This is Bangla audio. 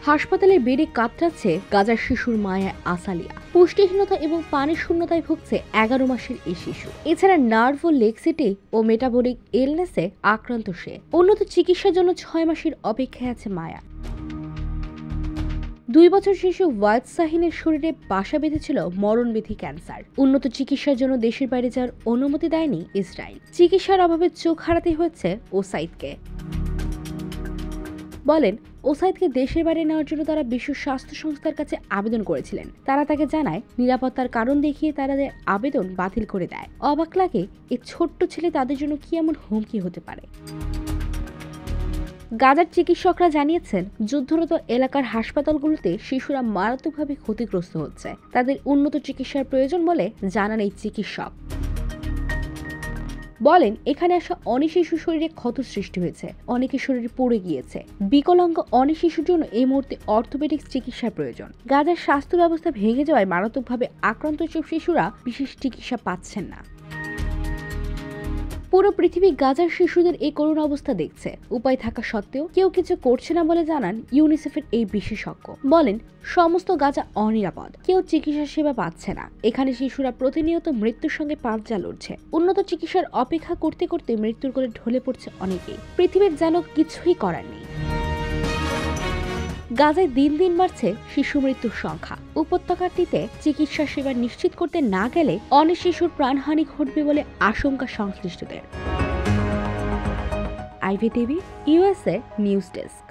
হাসপাতালের বেডে কাতরাচ্ছে গাজার শিশুর মায়া আসালিয়া। পুষ্টিহীনতা এবং পানির শূন্যতায় ভুগছে 11 মাসের এই শিশু। এছাড়া নার্ভ ও লেক্সিটি ও মেটাবলিক ইলনেসে আক্রান্ত সে। উন্নত চিকিৎসার জন্য 6 মাসের অপেক্ষায় আছে মায়া। 2 বছর শিশু ওয়াইদ সাহিনের শরীরে বাসা বেঁধেছিল মরণব্যাধি ক্যান্সার। উন্নত চিকিৎসার জন্য দেশের বাইরে যাওয়ার অনুমতি দেয়নি ইসরায়েল। চিকিৎসার অভাবে চোখ হারাতে হয়েছে ওসাইদকে। বলেন, ওসাইদকে দেশের বাইরে নেওয়ার জন্য তারা বিশ্ব স্বাস্থ্য সংস্থার কাছে আবেদন করেছিলেন। তারা তাকে জানায় নিরাপত্তার কারণ দেখিয়ে তাদের আবেদন বাতিল করে দেয়। অবাক লাগে, এই ছোট্ট ছেলে তাদের জন্য কি এমন হুমকি হতে পারে। গাজার চিকিৎসকরা জানিয়েছেন, যুদ্ধরত এলাকার হাসপাতালগুলোতে শিশুরা মারাত্মকভাবে ক্ষতিগ্রস্ত হচ্ছে। তাদের উন্নত চিকিৎসার প্রয়োজন বলে জানান এই চিকিৎসক। বলেন, এখানে আসা অনেক শিশুর শরীরে ক্ষত সৃষ্টি হয়েছে, অনেকের শরীরে পড়ে গিয়েছে। বিকলাঙ্গ অনেক শিশুর জন্য এই মুহূর্তে অর্থোপেডিক্স চিকিৎসার প্রয়োজন। গাজার স্বাস্থ্য ব্যবস্থা ভেঙে যাওয়ায় মারাত্মকভাবে আক্রান্ত সব শিশুরা বিশেষ চিকিৎসা পাচ্ছেন না। পুরো পৃথিবী গাজার শিশুদের এই করুণ অবস্থা দেখছে। উপায় থাকা সত্ত্বেও কেউ কিছু করছে না বলে জানান ইউনিসেফের এই বিশেষজ্ঞ। বলেন, সমস্ত গাজা অনিরাপদ, কেউ চিকিৎসা সেবা পাচ্ছে না। এখানে শিশুরা প্রতিনিয়ত মৃত্যুর সঙ্গে পাঞ্জা লড়ছে। উন্নত চিকিৎসার অপেক্ষা করতে করতে মৃত্যুর কোলে ঢলে পড়ছে অনেকেই। পৃথিবীর যেন কিছুই করার নেই। গাজায় দিন দিন বাড়ছে শিশু মৃত্যুর সংখ্যা। উপত্যকাটিতে চিকিৎসা সেবা নিশ্চিত করতে না গেলে অনেক শিশুর প্রাণহানি ঘটবে বলে আশঙ্কা সংশ্লিষ্টদের। IVTV USA news desk.